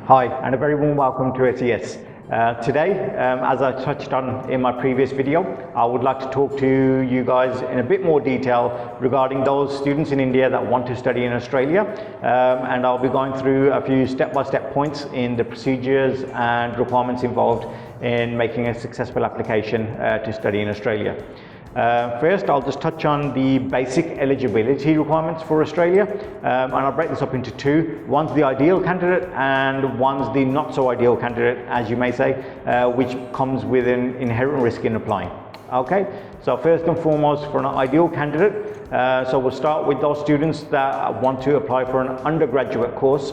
Hi, and a very warm welcome to SES. Today, as I touched on in my previous video, I would like to talk to you guys in a bit more detail regarding those students in India that want to study in Australia, and I'll be going through a few step-by-step points in the procedures and requirements involved in making a successful application to study in Australia. First, I'll just touch on the basic eligibility requirements for Australia, and I'll break this up into two. One's the ideal candidate and one's the not so ideal candidate, as you may say, which comes with an inherent risk in applying. Okay, so first and foremost, for an ideal candidate, so we'll start with those students that want to apply for an undergraduate course.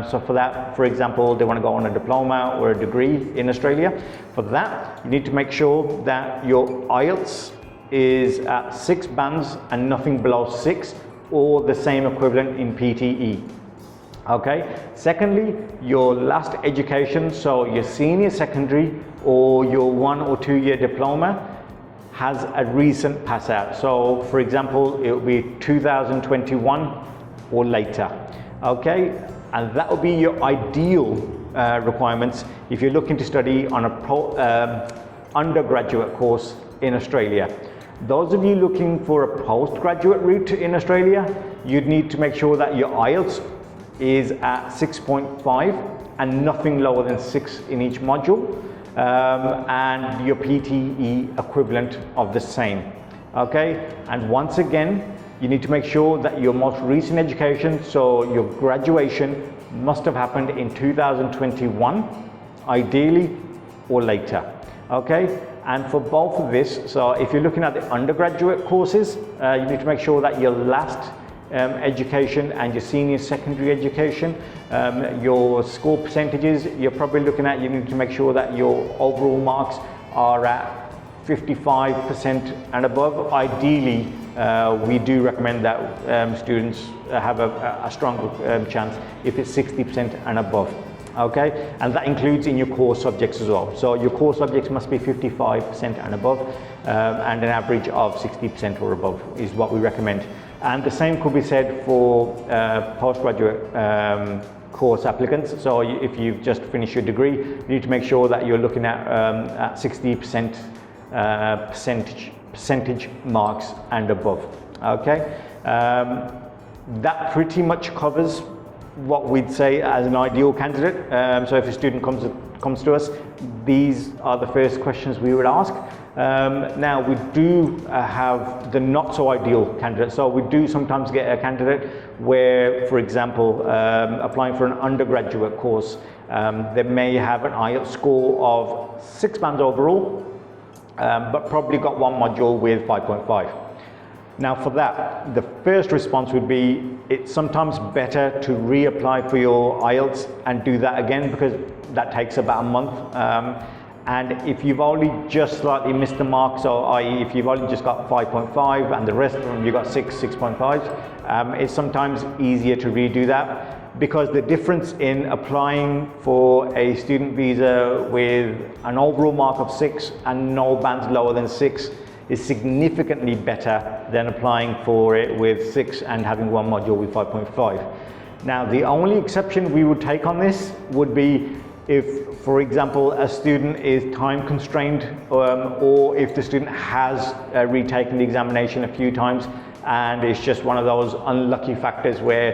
So for that, for example, they want to go on a diploma or a degree in Australia. For that, you need to make sure that your Ielts is at 6 bands and nothing below 6, or the same equivalent in PTE. Okay. Secondly, your last education, so your senior secondary or your 1 or 2 year diploma, has a recent pass out. So for example, it will be 2021 or later. Okay, and that will be your ideal requirements if you're looking to study on a undergraduate course in Australia. Those of you looking for a postgraduate route in Australia, you'd need to make sure that your Ielts is at 6.5 and nothing lower than 6 in each module, and your PTE equivalent of the same. Okay, and once again, you need to make sure that your most recent education, so your graduation, must have happened in 2021, ideally, or later. Okay. And for both of this, so if you're looking at the undergraduate courses, you need to make sure that your last education and your senior secondary education, your score percentages, you're probably looking at, you need to make sure that your overall marks are at 55% and above. Ideally, we do recommend that students have a stronger chance if it's 60% and above. Okay, and that includes in your core subjects as well. So your core subjects must be 55% and above, and an average of 60% or above is what we recommend. And the same could be said for postgraduate course applicants. So if you've just finished your degree, you need to make sure that you're looking at 60% percentage marks and above. Okay, that pretty much covers what we'd say as an ideal candidate. So if a student comes to us, these are the first questions we would ask. Now we do have the not so ideal candidate. So we do sometimes get a candidate where, for example, applying for an undergraduate course, they may have an Ielts score of 6 bands overall, but probably got one module with 5.5. Now for that, the first response would be, it's sometimes better to reapply for your Ielts and do that again, because that takes about a month. And if you've only just slightly missed the mark, so i.e. if you've only just got 5.5 and the rest of them you got 6.5, it's sometimes easier to redo that, because the difference in applying for a student visa with an overall mark of 6 and no bands lower than 6 is significantly better than applying for it with 6 and having one module with 5.5. Now, the only exception we would take on this would be if, for example, a student is time constrained, or if the student has retaken the examination a few times and it's just one of those unlucky factors where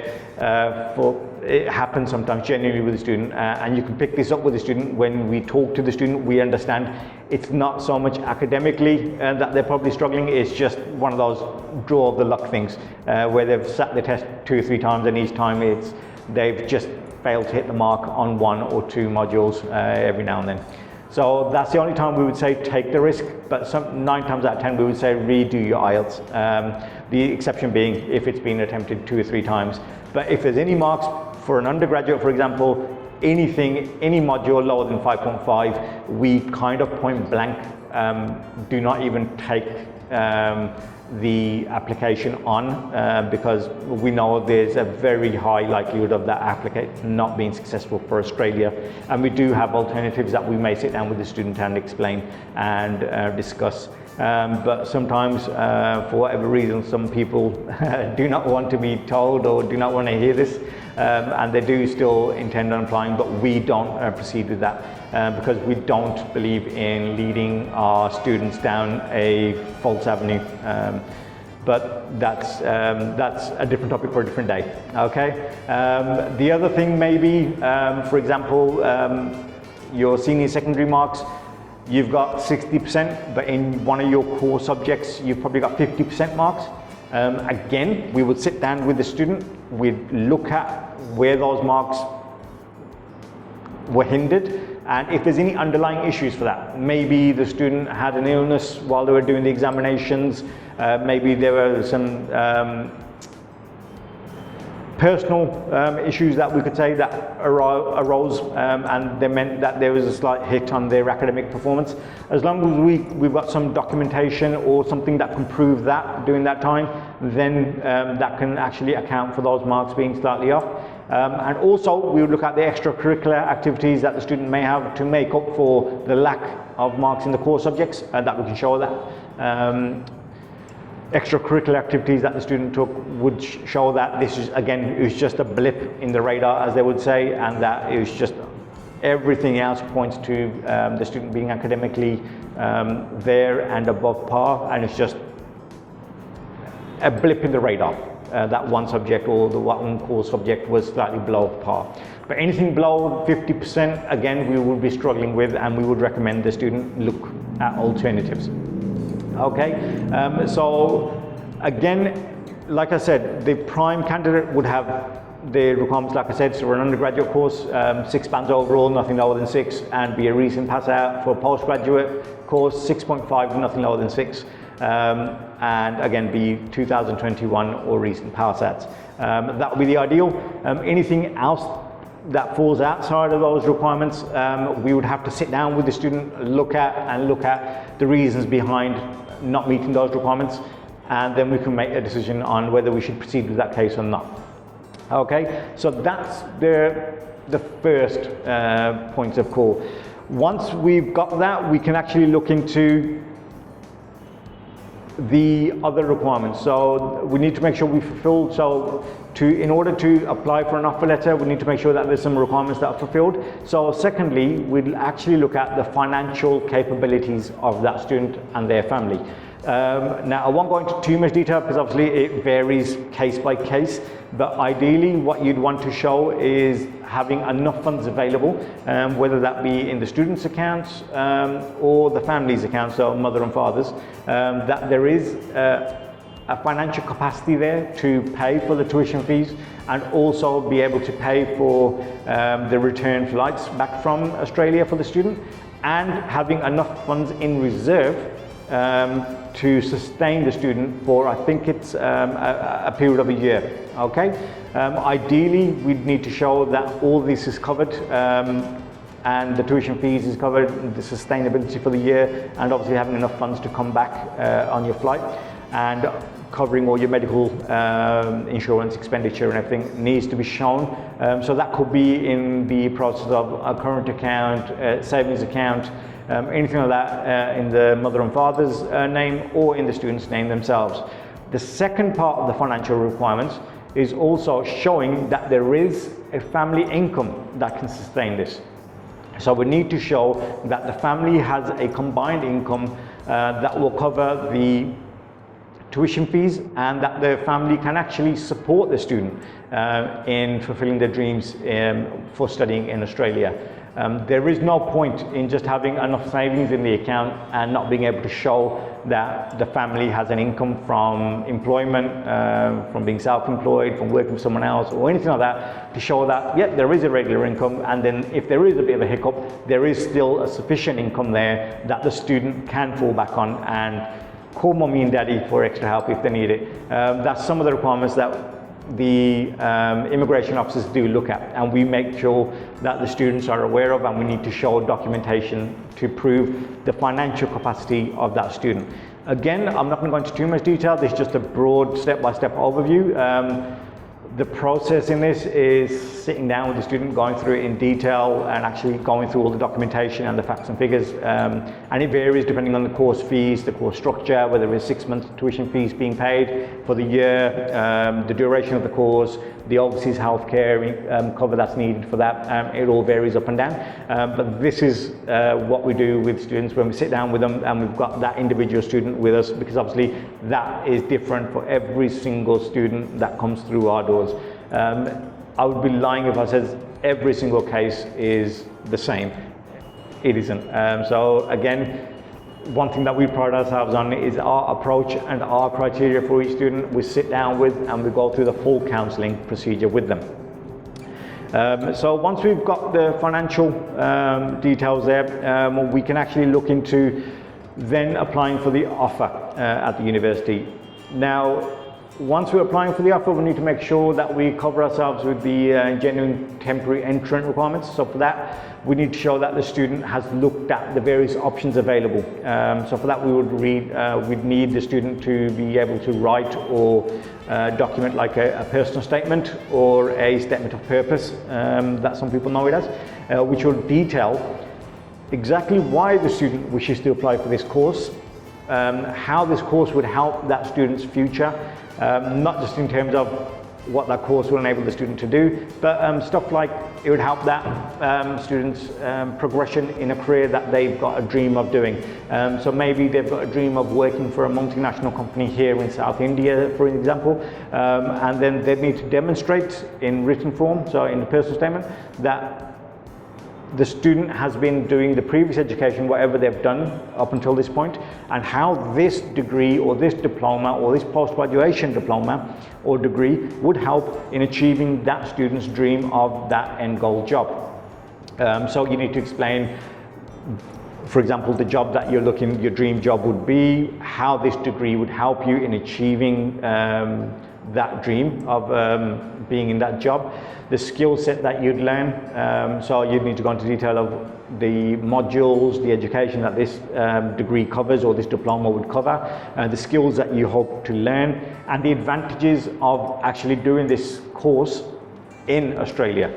it happens sometimes genuinely with the student, and you can pick this up with the student. When we talk to the student, we understand it's not so much academically that they're probably struggling, it's just one of those draw of the luck things, where they've sat the test 2 or 3 times and each time they've just failed to hit the mark on 1 or 2 modules every now and then. So that's the only time we would say take the risk, but 9 times out of 10 we would say redo your Ielts. The exception being if it's been attempted 2 or 3 times. But if there's any marks for an undergraduate, for example, any module lower than 5.5, we kind of point blank do not even take the application on, because we know there's a very high likelihood of that applicant not being successful for Australia, and we do have alternatives that we may sit down with the student and explain and discuss. But sometimes, for whatever reason, some people do not want to be told or do not want to hear this. and they do still intend on applying, but we don't proceed with that because we don't believe in leading our students down a false avenue. But that's a different topic for a different day. Okay. The other thing maybe, for example, your senior secondary marks, you've got 60%, but in one of your core subjects, you've probably got 50% marks. Again, we would sit down with the student, we'd look at where those marks were hindered, and if there's any underlying issues for that. Maybe the student had an illness while they were doing the examinations, maybe there were some personal issues that we could say that arose and they meant that there was a slight hit on their academic performance. As long as we've got some documentation or something that can prove that during that time, then that can actually account for those marks being slightly off. And also we would look at the extracurricular activities that the student may have to make up for the lack of marks in the core subjects, that we can show that. Extracurricular activities that the student took would show that this is, again, it was just a blip in the radar, as they would say, and that it was just everything else points to the student being academically there and above par, and it's just a blip in the radar. That one subject or the one core subject was slightly below par. But anything below 50%, again, we would be struggling with, and we would recommend the student look at alternatives. Okay, so again, like I said, the prime candidate would have the requirements, like I said, so for an undergraduate course, 6 bands overall, nothing lower than 6, and be a recent pass out. For a postgraduate course, 6.5, nothing lower than 6. And again, be 2021 or recent pass outs. That would be the ideal. Anything else that falls outside of those requirements, we would have to sit down with the student, look at the reasons behind not meeting those requirements, and then we can make a decision on whether we should proceed with that case or not. Okay, so that's the first point of call. Once we've got that, we can actually look into the other requirements. So we need to make sure we fulfill, so in order to apply for an offer letter, we need to make sure that there's some requirements that are fulfilled. So secondly, we'll actually look at the financial capabilities of that student and their family. Now, I won't go into too much detail because obviously it varies case by case, but ideally what you'd want to show is having enough funds available, whether that be in the student's accounts or the family's accounts, so mother and father's, that there is a financial capacity there to pay for the tuition fees and also be able to pay for the return flights back from Australia for the student, and having enough funds in reserve to sustain the student for, I think it's a period of a year. Okay, ideally we'd need to show that all this is covered and the tuition fees is covered, the sustainability for the year, and obviously having enough funds to come back on your flight, and covering all your medical insurance expenditure and everything needs to be shown. So that could be in the process of a current account, savings account, anything like that in the mother and father's name or in the student's name themselves. The second part of the financial requirements is also showing that there is a family income that can sustain this. So we need to show that the family has a combined income that will cover the tuition fees, and that the family can actually support the student in fulfilling their dreams for studying in Australia. There is no point in just having enough savings in the account and not being able to show that the family has an income from employment, from being self-employed, from working for someone else or anything like that, to show that, yeah, there is a regular income, and then if there is a bit of a hiccup, there is still a sufficient income there that the student can fall back on and call mommy and daddy for extra help if they need it. That's some of the requirements that the immigration officers do look at, and we make sure that the students are aware of, and we need to show documentation to prove the financial capacity of that student. Again, I'm not going to go into too much detail, this is just a broad step-by-step overview. The process in this is sitting down with the student, going through it in detail and actually going through all the documentation and the facts and figures. And it varies depending on the course fees, the course structure, whether there is 6 months tuition fees being paid for the year, the duration of the course, the overseas healthcare cover that's needed for that. It all varies up and down. But this is what we do with students when we sit down with them and we've got that individual student with us, because obviously that is different for every single student that comes through our doors. I would be lying if I said every single case is the same. It isn't. So again, one thing that we pride ourselves on is our approach and our criteria for each student. We sit down with and we go through the full counselling procedure with them. So once we've got the financial details there, we can actually look into then applying for the offer at the university. Now, once we're applying for the offer, we need to make sure that we cover ourselves with the genuine temporary entrant requirements. So for that, we need to show that the student has looked at the various options available. So for that, we would we'd need the student to be able to write or document like a personal statement or a statement of purpose, that some people know it as, which will detail exactly why the student wishes to apply for this course, how this course would help that student's future, not just in terms of what that course will enable the student to do, but stuff like it would help that student's progression in a career that they've got a dream of doing. So maybe they've got a dream of working for a multinational company here in South India, for example, and then they need to demonstrate in written form, so in the personal statement, that the student has been doing the previous education, whatever they've done up until this point, and how this degree or this diploma or this post-graduation diploma or degree would help in achieving that student's dream of that end goal job. So you need to explain, for example, the job that you're looking, your dream job would be, how this degree would help you in achieving that dream of being in that job, the skill set that you'd learn. So you'd need to go into detail of the modules, the education that this degree covers or this diploma would cover, the skills that you hope to learn, and the advantages of actually doing this course in Australia.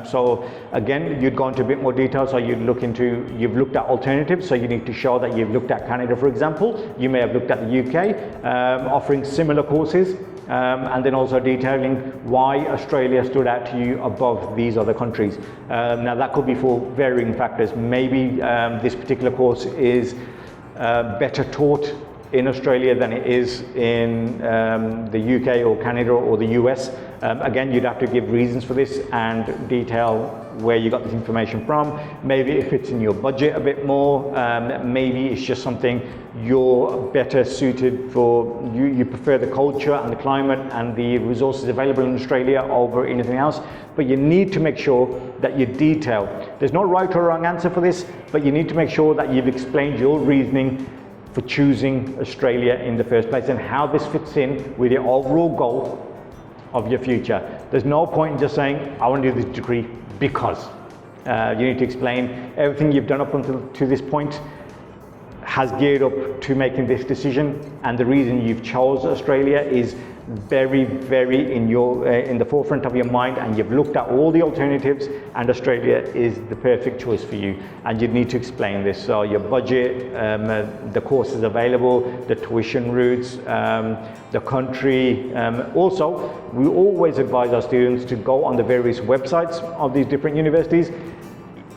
So again, you'd go into a bit more detail. So you'd look into, you've looked at alternatives. So you need to show that you've looked at Canada, for example. You may have looked at the UK, offering similar courses, and then also detailing why Australia stood out to you above these other countries. Now that could be for varying factors. Maybe this particular course is better taught in Australia than it is in the UK or Canada or the US. Again, you'd have to give reasons for this and detail where you got this information from. Maybe it fits in your budget a bit more. Maybe it's just something you're better suited for. You prefer the culture and the climate and the resources available in Australia over anything else. But you need to make sure that you detail. There's no right or wrong answer for this, but you need to make sure that you've explained your reasoning for choosing Australia in the first place and how this fits in with your overall goal of your future. There's no point in just saying, I want to do this degree because. You need to explain everything you've done up until to this point has geared up to making this decision, and the reason you've chose Australia is very, very in the forefront of your mind, and you've looked at all the alternatives, and Australia is the perfect choice for you. And you need to explain this. So your budget, the courses available, the tuition routes, the country. Also, we always advise our students to go on the various websites of these different universities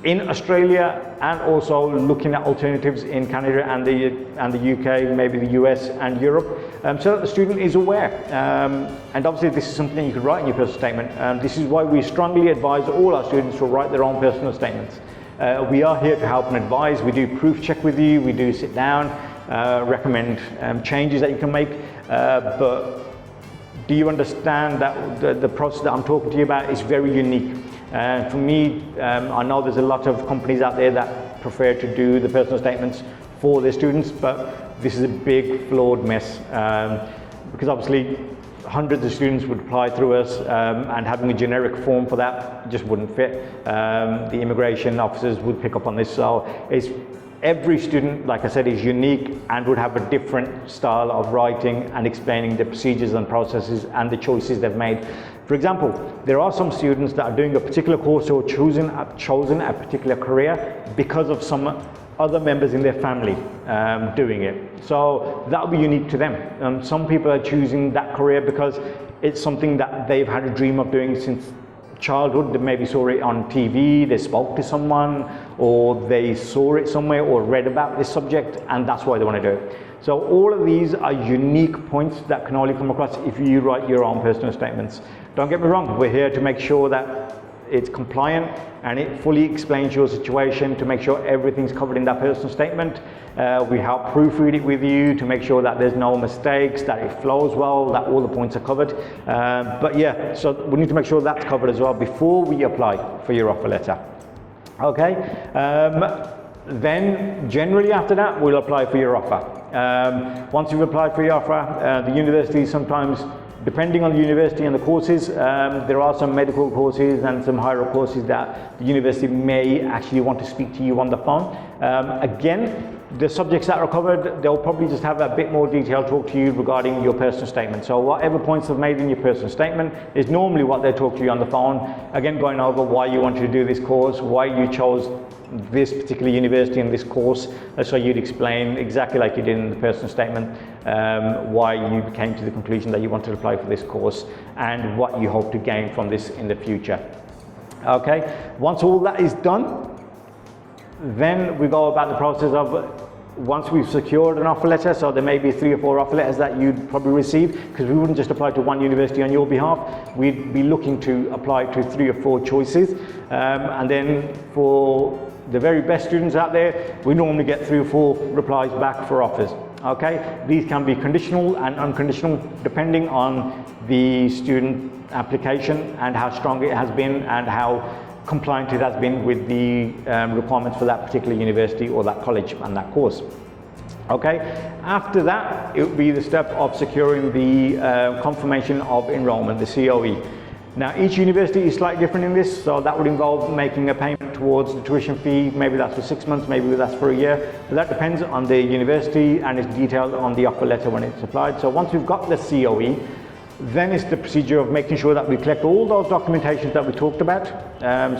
in Australia, and also looking at alternatives in Canada and the UK, maybe the US and Europe, so that the student is aware. And obviously this is something you could write in your personal statement. This is why we strongly advise all our students to write their own personal statements. We are here to help and advise. We do proof check with you. We do sit down, recommend changes that you can make. But do you understand that the process that I'm talking to you about is very unique? For me, I know there's a lot of companies out there that prefer to do the personal statements for their students, but this is a big flawed mess, because obviously hundreds of students would apply through us, and having a generic form for that just wouldn't fit. The immigration officers would pick up on this. So every student, like I said, is unique and would have a different style of writing and explaining the procedures and processes and the choices they've made. For example, there are some students that are doing a particular course or chosen a particular career because of some other members in their family doing it. So that will be unique to them. Some people are choosing that career because it's something that they've had a dream of doing since childhood. They maybe saw it on TV, they spoke to someone, or they saw it somewhere or read about this subject, and that's why they want to do it. So all of these are unique points that can only come across if you write your own personal statements. Don't get me wrong, we're here to make sure that it's compliant and it fully explains your situation, to make sure everything's covered in that personal statement. We help proofread it with you to make sure that there's no mistakes, that it flows well, that all the points are covered. But yeah, so we need to make sure that's covered as well before we apply for your offer letter. Okay, then generally after that we'll apply for your offer. Once you've applied for your offer, the university sometimes, depending on the university and the courses, there are some medical courses and some higher up courses that the university may actually want to speak to you on the phone. Again, the subjects that are covered, they'll probably just have a bit more detailed talk to you regarding your personal statement. So whatever points they've made in your personal statement is normally what they talk to you on the phone. Again, going over why you wanted to do this course, why you chose this particular university and this course, so you'd explain exactly like you did in the personal statement why you came to the conclusion that you wanted to apply for this course and what you hope to gain from this in the future. Okay, once all that is done, then we go about the process of, once we've secured an offer letter, so there may be 3 or 4 offer letters that you'd probably receive, because we wouldn't just apply to one university on your behalf, we'd be looking to apply to 3 or 4 choices, and then for the very best students out there, we normally get 3 or 4 replies back for offers. Okay, these can be conditional and unconditional depending on the student application and how strong it has been and how compliant it has been with the requirements for that particular university or that college and that course. Okay, after that it would be the step of securing the confirmation of enrollment, the COE. Now each university is slightly different in this, so that would involve making a payment towards the tuition fee. Maybe that's for 6 months, maybe that's for a year, but that depends on the university and is detailed on the offer letter when it's applied. So once we've got the COE, then it's the procedure of making sure that we collect all those documentations that we talked about.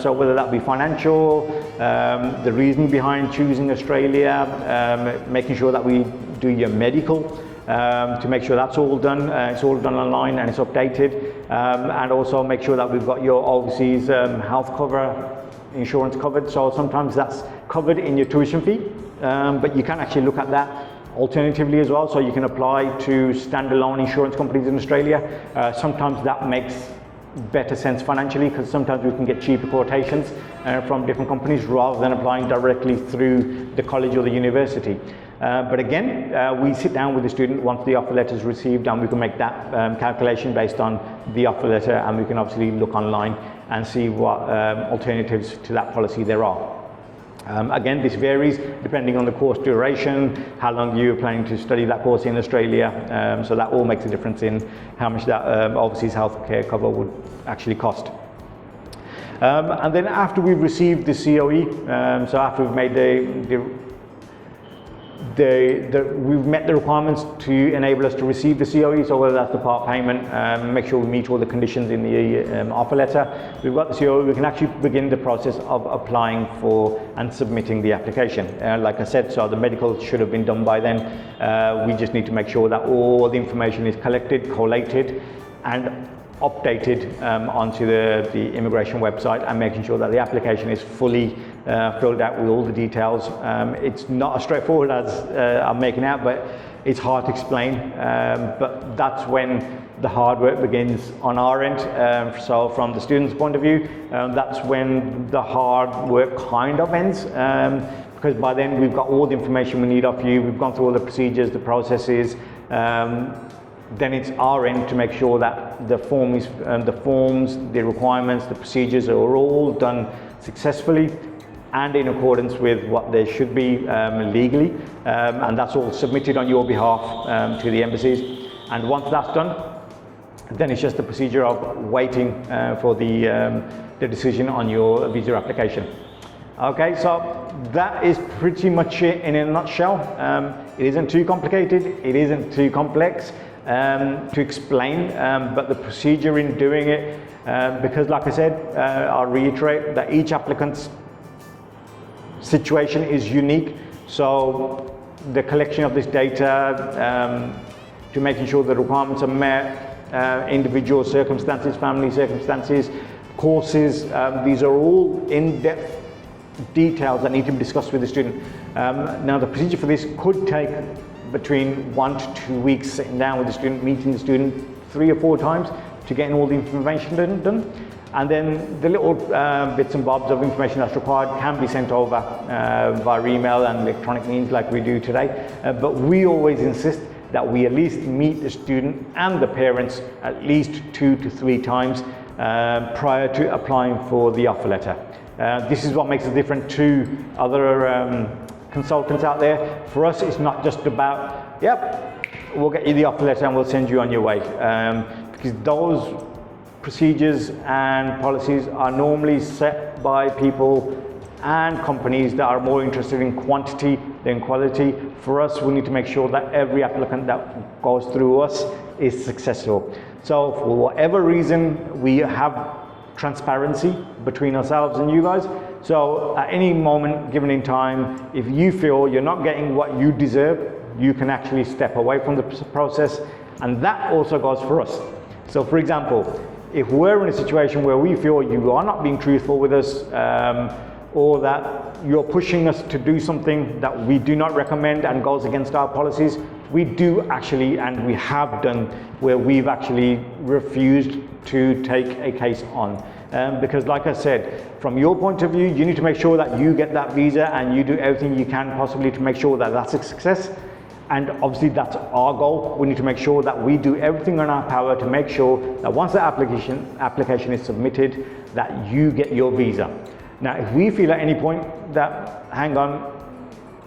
So whether that be financial, the reason behind choosing Australia, making sure that we do your medical, to make sure that's all done. It's all done online and it's updated, and also make sure that we've got your overseas health cover, insurance covered. So sometimes that's covered in your tuition fee, but you can actually look at that alternatively as well, so you can apply to standalone insurance companies in Australia. Sometimes that makes better sense financially, because sometimes we can get cheaper quotations from different companies rather than applying directly through the college or the university. But again, we sit down with the student once the offer letter is received, and we can make that calculation based on the offer letter, and we can obviously look online and see what alternatives to that policy there are. Again, this varies depending on the course duration, how long you're planning to study that course in Australia, so that all makes a difference in how much that overseas healthcare cover would actually cost. And then after we've received the COE, so after we've made we've met the requirements to enable us to receive the COE, so whether that's the part payment, make sure we meet all the conditions in the offer letter. We've got the COE, we can actually begin the process of applying for and submitting the application. Like I said, so the medical should have been done by then. We just need to make sure that all the information is collected, collated, and updated onto the immigration website, and making sure that the application is fully filled out with all the details. It's not as straightforward as I'm making out, but it's hard to explain. But that's when the hard work begins on our end. So from the student's point of view, that's when the hard work kind of ends. Because by then we've got all the information we need off you, we've gone through all the procedures, the processes. Then it's our end to make sure that the forms, the requirements, the procedures are all done successfully and in accordance with what they should be legally, and that's all submitted on your behalf to the embassies. And once that's done, then it's just the procedure of waiting for the decision on your visa application. Okay, so that is pretty much it in a nutshell. It isn't too complicated, it isn't too complex. to explain, but the procedure in doing it, because like I said, I'll reiterate that each applicant's situation is unique. So the collection of this data to making sure the requirements are met, individual circumstances, family circumstances, courses, these are all in-depth details that need to be discussed with the student. Now the procedure for this could take between 1 to 2 weeks, sitting down with the student, meeting the student 3 or 4 times to getting all the information done. And then the little bits and bobs of information that's required can be sent over via email and electronic means like we do today. But we always insist that we at least meet the student and the parents at least 2 to 3 times prior to applying for the offer letter. This is what makes it different to other consultants out there. For us, it's not just about, yep, we'll get you the offer letter and we'll send you on your way. Because those procedures and policies are normally set by people and companies that are more interested in quantity than quality. For us, we need to make sure that every applicant that goes through us is successful. So for whatever reason, we have transparency between ourselves and you guys. So at any moment given in time, if you feel you're not getting what you deserve, you can actually step away from the process, and that also goes for us. So for example, if we're in a situation where we feel you are not being truthful with us, or that you're pushing us to do something that we do not recommend and goes against our policies, we do actually, and we have done, where we've actually refused to take a case on. Because like I said, from your point of view, you need to make sure that you get that visa and you do everything you can possibly to make sure that that's a success. And obviously that's our goal. We need to make sure that we do everything in our power to make sure that once the application is submitted, that you get your visa. Now, if we feel at any point that, hang on,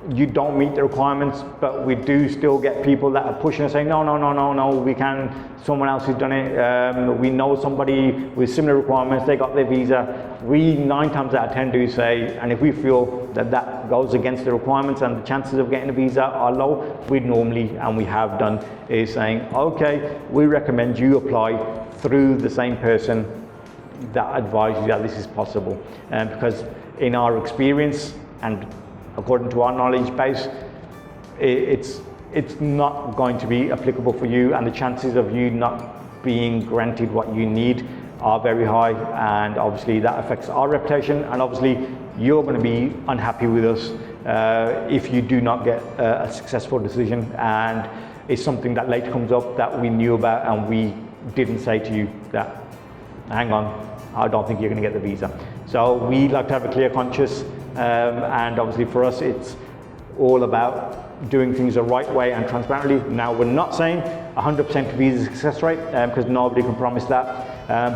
you don't meet the requirements, but we do still get people that are pushing and saying, no, we can, someone else who's done it, we know somebody with similar requirements, they got their visa. We 9 times out of 10 do say, and if we feel that that goes against the requirements and the chances of getting a visa are low, we normally, and we have done, is saying, okay, we recommend you apply through the same person that advises you that this is possible. Because in our experience, and according to our knowledge base, it's not going to be applicable for you, and the chances of you not being granted what you need are very high, and obviously that affects our reputation, and obviously you're going to be unhappy with us if you do not get a successful decision, and it's something that later comes up that we knew about and we didn't say to you that, hang on, I don't think you're going to get the visa. So we like to have a clear conscience, and obviously for us it's all about doing things the right way and transparently. Now, we're not saying 100% visa success rate, because nobody can promise that,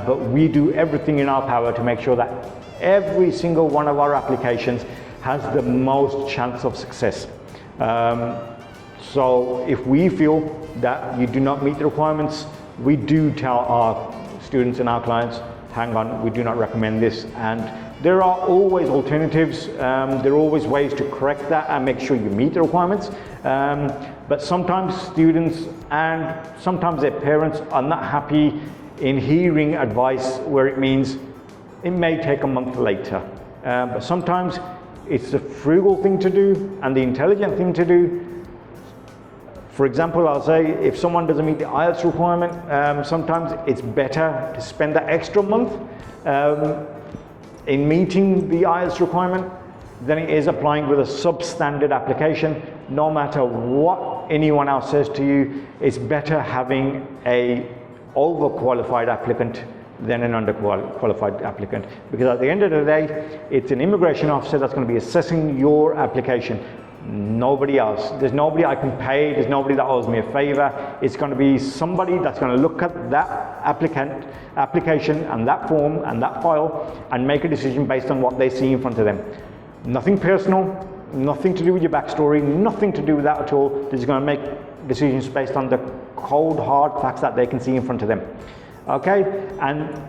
but we do everything in our power to make sure that every single one of our applications has the most chance of success. So if we feel that you do not meet the requirements, we do tell our students and our clients, hang on, we do not recommend this, and there are always alternatives. There are always ways to correct that and make sure you meet the requirements. But sometimes students and sometimes their parents are not happy in hearing advice where it means it may take a month later. But sometimes it's the frugal thing to do and the intelligent thing to do. For example, I'll say if someone doesn't meet the Ielts requirement, sometimes it's better to spend that extra month in meeting the Ielts requirement than it is applying with a substandard application. No matter what anyone else says to you, it's better having a overqualified applicant than an underqualified applicant, because at the end of the day, it's an immigration officer that's going to be assessing your application. Nobody else. There's nobody I can pay, there's nobody that owes me a favor. It's going to be somebody that's going to look at that application and that form and that file and make a decision based on what they see in front of them. Nothing personal, nothing to do with your backstory, nothing to do with that at all. They're just going to make decisions based on the cold, hard facts that they can see in front of them. Okay? And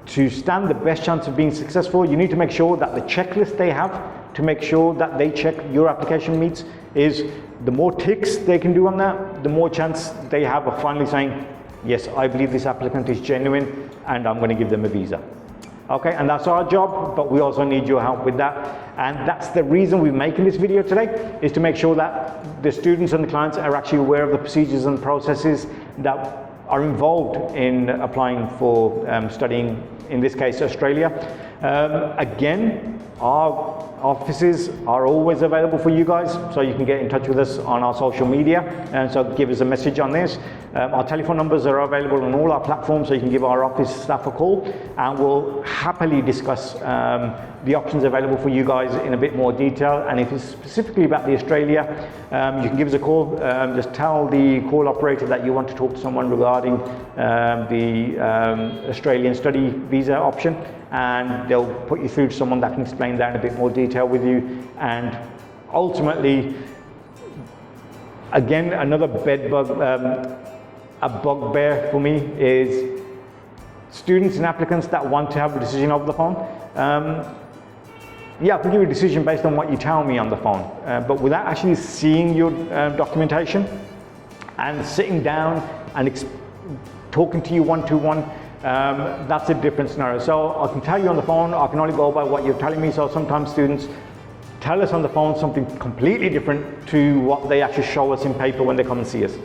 to stand the best chance of being successful, you need to make sure that the checklist they have to make sure that they check your application meets is the more ticks they can do on that, the more chance they have of finally saying, yes, I believe this applicant is genuine and I'm going to give them a visa. Okay, and that's our job, but we also need your help with that. And that's the reason we're making this video today, is to make sure that the students and the clients are actually aware of the procedures and processes that are involved in applying for studying, in this case, Australia. Again, our offices are always available for you guys, so you can get in touch with us on our social media, and so give us a message on this. Our telephone numbers are available on all our platforms, so you can give our office staff a call, and we'll happily discuss the options available for you guys in a bit more detail. And if it's specifically about the Australia, you can give us a call. Just tell the call operator that you want to talk to someone regarding the Australian study visa option, and they'll put you through to someone that can explain that in a bit more detail with you. And ultimately, again, another a bugbear for me is students and applicants that want to have a decision over the phone. Yeah, I can give you a decision based on what you tell me on the phone, but without actually seeing your documentation and sitting down and talking to you one-to-one, that's a different scenario. So I can tell you on the phone, I can only go by what you're telling me. So sometimes students tell us on the phone something completely different to what they actually show us in paper when they come and see us.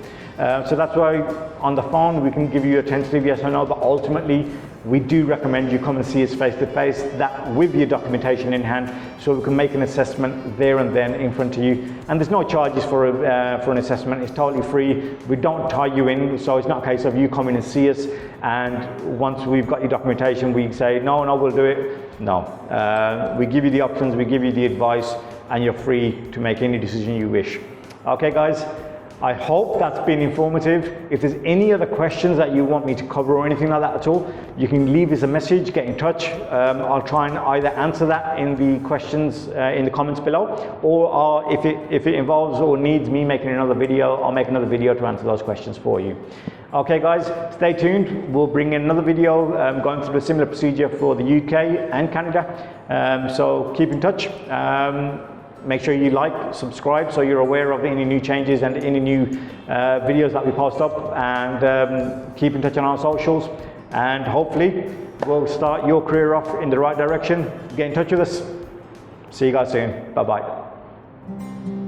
So that's why on the phone we can give you a tentative yes or no, but ultimately we do recommend you come and see us face to face, that with your documentation in hand, so we can make an assessment there and then in front of you. And there's no charges for an assessment. It's totally free. We don't tie you in, so it's not a case of you coming and see us and once we've got your documentation we say no, we'll do it. No, we give you the options, we give you the advice, and you're free to make any decision you wish. Okay guys, I hope that's been informative. If there's any other questions that you want me to cover or anything like that at all, you can leave us a message, get in touch. I'll try and either answer that in the questions in the comments below, or if it involves or needs me making another video, I'll make another video to answer those questions for you. Okay guys, stay tuned. We'll bring in another video going through a similar procedure for the UK and Canada. So keep in touch. Make sure you like, subscribe, so you're aware of any new changes and any new videos that we post up, and keep in touch on our socials, and hopefully we'll start your career off in the right direction. Get in touch with us. See you guys soon. Bye bye.